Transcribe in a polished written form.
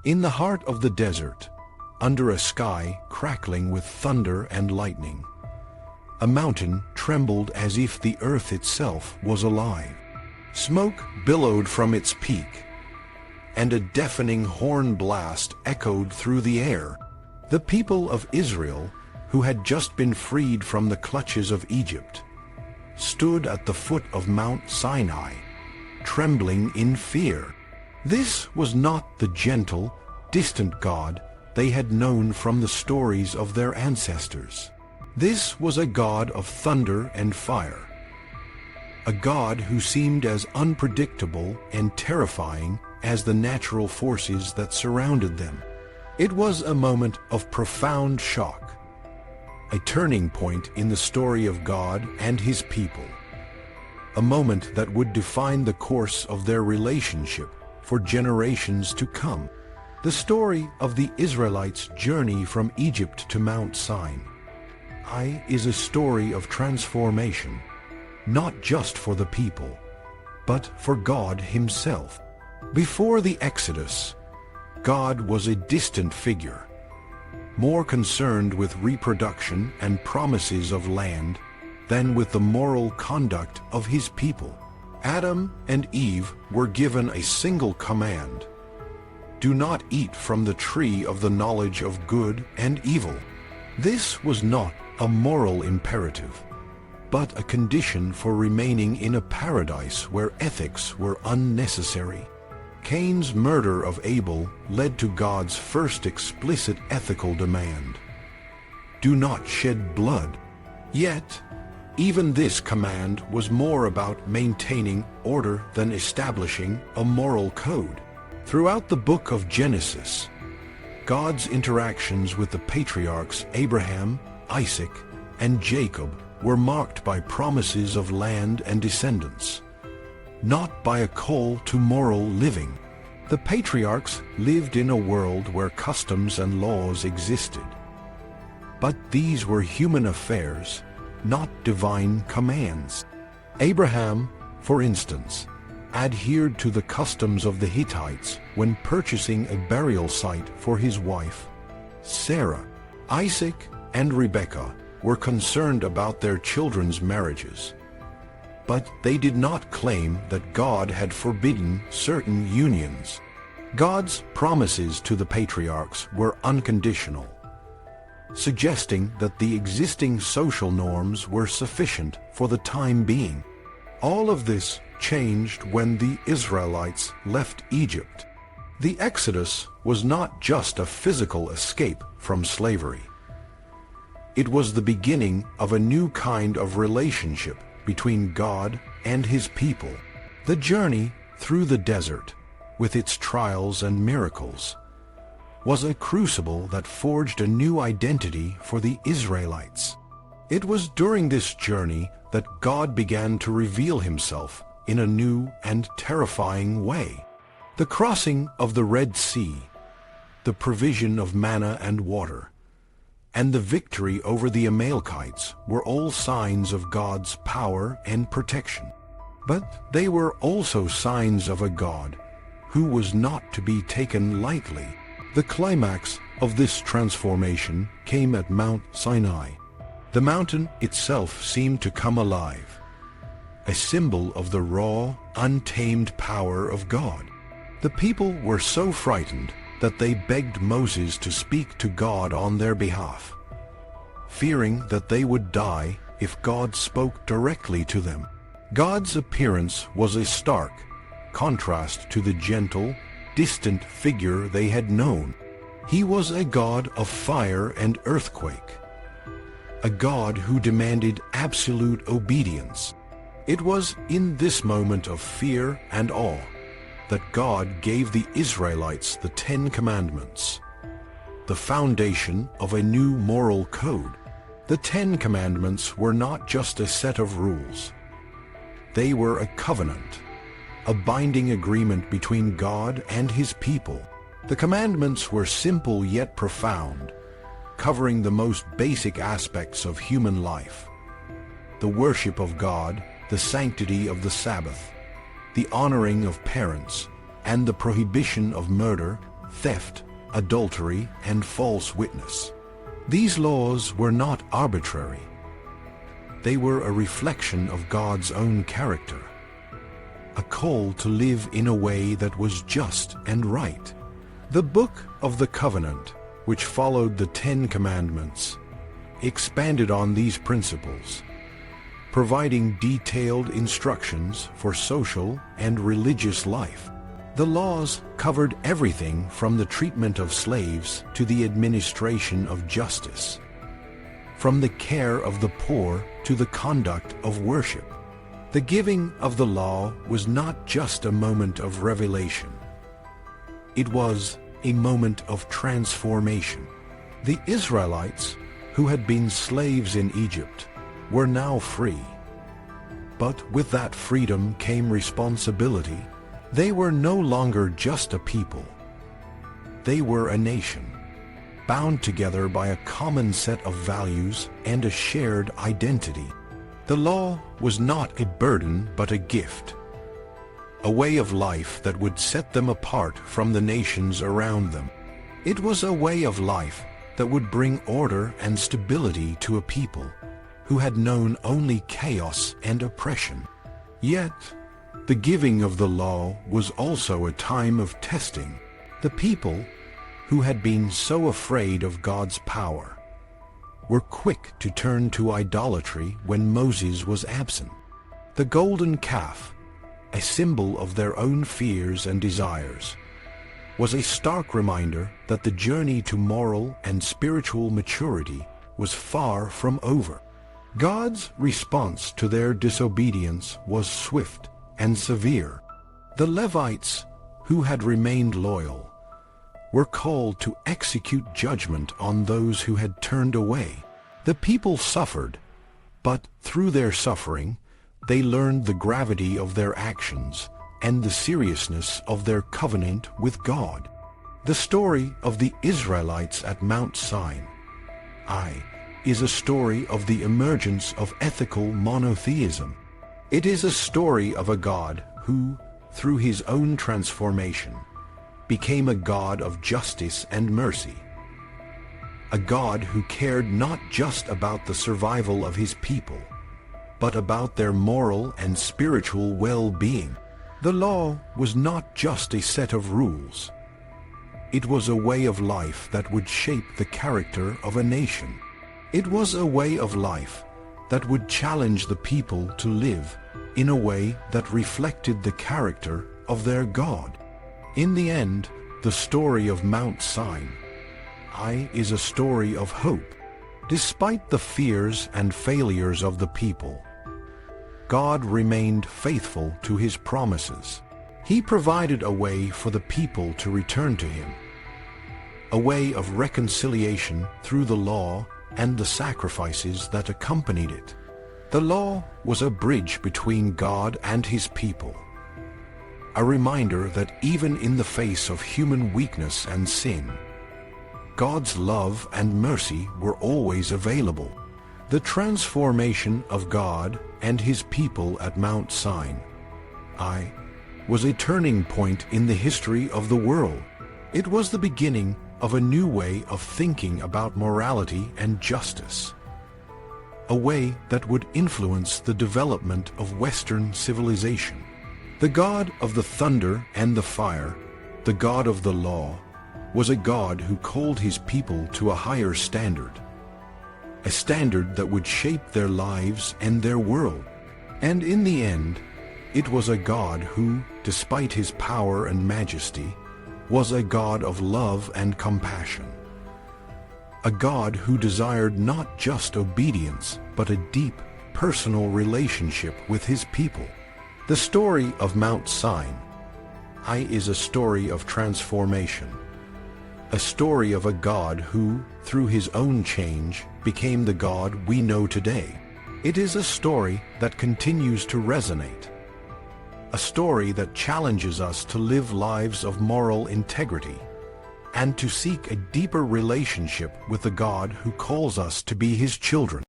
In the heart of the desert, under a sky crackling with thunder and lightning, a mountain trembled as if the earth itself was alive. Smoke billowed from its peak, and a deafening horn blast echoed through the air. The people of Israel, who had just been freed from the clutches of Egypt, stood at the foot of Mount Sinai, trembling in fear. This was not the gentle, distant God they had known from the stories of their ancestors. This was a God of thunder and fire, a God who seemed as unpredictable and terrifying as the natural forces that surrounded them. It was a moment of profound shock, a turning point in the story of God and His people, a moment that would define the course of their relationship for generations to come. The story of the Israelites' journey from Egypt to Mount Sinai is a story of transformation, not just for the people, but for God Himself. Before the Exodus, God was a distant figure, more concerned with reproduction and promises of land than with the moral conduct of His people. Adam and Eve were given a single command: do not eat from the tree of the knowledge of good and evil. This was not a moral imperative, but a condition for remaining in a paradise where ethics were unnecessary. Cain's murder of Abel led to God's first explicit ethical demand: do not shed blood. Yet, even this command was more about maintaining order than establishing a moral code. Throughout the book of Genesis, God's interactions with the patriarchs Abraham, Isaac, and Jacob were marked by promises of land and descendants, not by a call to moral living. The patriarchs lived in a world where customs and laws existed, but these were human affairs, not divine commands. Abraham, for instance, adhered to the customs of the Hittites when purchasing a burial site for his wife, Sarah. Isaac and Rebekah were concerned about their children's marriages, but they did not claim that God had forbidden certain unions. God's promises to the patriarchs were unconditional, suggesting that the existing social norms were sufficient for the time being. All of this changed when the Israelites left Egypt. The Exodus was not just a physical escape from slavery. It was the beginning of a new kind of relationship between God and His people. The journey through the desert, with its trials and miracles, was a crucible that forged a new identity for the Israelites. It was during this journey that God began to reveal Himself in a new and terrifying way. The crossing of the Red Sea, the provision of manna and water, and the victory over the Amalekites were all signs of God's power and protection. But they were also signs of a God who was not to be taken lightly. The climax of this transformation came at Mount Sinai. The mountain itself seemed to come alive, a symbol of the raw, untamed power of God. The people were so frightened that they begged Moses to speak to God on their behalf, fearing that they would die if God spoke directly to them. God's appearance was a stark contrast to the gentle, distant figure they had known. He was a God of fire and earthquake, a God who demanded absolute obedience. It was in this moment of fear and awe that God gave the Israelites the 10 Commandments, the foundation of a new moral code. The 10 Commandments were not just a set of rules. They were a covenant, a binding agreement between God and His people. The commandments were simple yet profound, covering the most basic aspects of human life: the worship of God, the sanctity of the Sabbath, the honoring of parents, and the prohibition of murder, theft, adultery, and false witness. These laws were not arbitrary. They were a reflection of God's own character, a call to live in a way that was just and right. The Book of the Covenant, which followed the Ten Commandments, expanded on these principles, providing detailed instructions for social and religious life. The laws covered everything from the treatment of slaves to the administration of justice, from the care of the poor to the conduct of worship. The giving of the law was not just a moment of revelation. It was a moment of transformation. The Israelites, who had been slaves in Egypt, were now free. But with that freedom came responsibility. They were no longer just a people. They were a nation, bound together by a common set of values and a shared identity. The law was not a burden but a gift, a way of life that would set them apart from the nations around them. It was a way of life that would bring order and stability to a people who had known only chaos and oppression. Yet, the giving of the law was also a time of testing. The people, who had been so afraid of God's power, were quick to turn to idolatry when Moses was absent. The golden calf, a symbol of their own fears and desires, was a stark reminder that the journey to moral and spiritual maturity was far from over. God's response to their disobedience was swift and severe. The Levites, who had remained loyal, were called to execute judgment on those who had turned away. The people suffered, but through their suffering, they learned the gravity of their actions and the seriousness of their covenant with God. The story of the Israelites at Mount Sinai is a story of the emergence of ethical monotheism. It is a story of a God who, through his own transformation, became a God of justice and mercy. A God who cared not just about the survival of his people, but about their moral and spiritual well-being. The law was not just a set of rules. It was a way of life that would shape the character of a nation. It was a way of life that would challenge the people to live in a way that reflected the character of their God. In the end, the story of Mount Sinai is a story of hope. Despite the fears and failures of the people, God remained faithful to his promises. He provided a way for the people to return to him, a way of reconciliation through the law and the sacrifices that accompanied it. The law was a bridge between God and his people, a reminder that even in the face of human weakness and sin, God's love and mercy were always available. The transformation of God and his people at Mount Sinai was a turning point in the history of the world. It was the beginning of a new way of thinking about morality and justice, a way that would influence the development of Western civilization. The God of the thunder and the fire, the God of the law, was a God who called his people to a higher standard, a standard that would shape their lives and their world. And in the end, it was a God who, despite his power and majesty, was a God of love and compassion, a God who desired not just obedience, but a deep, personal relationship with his people. The story of Mount Sinai is a story of transformation, a story of a God who, through his own change, became the God we know today. It is a story that continues to resonate, a story that challenges us to live lives of moral integrity and to seek a deeper relationship with the God who calls us to be his children.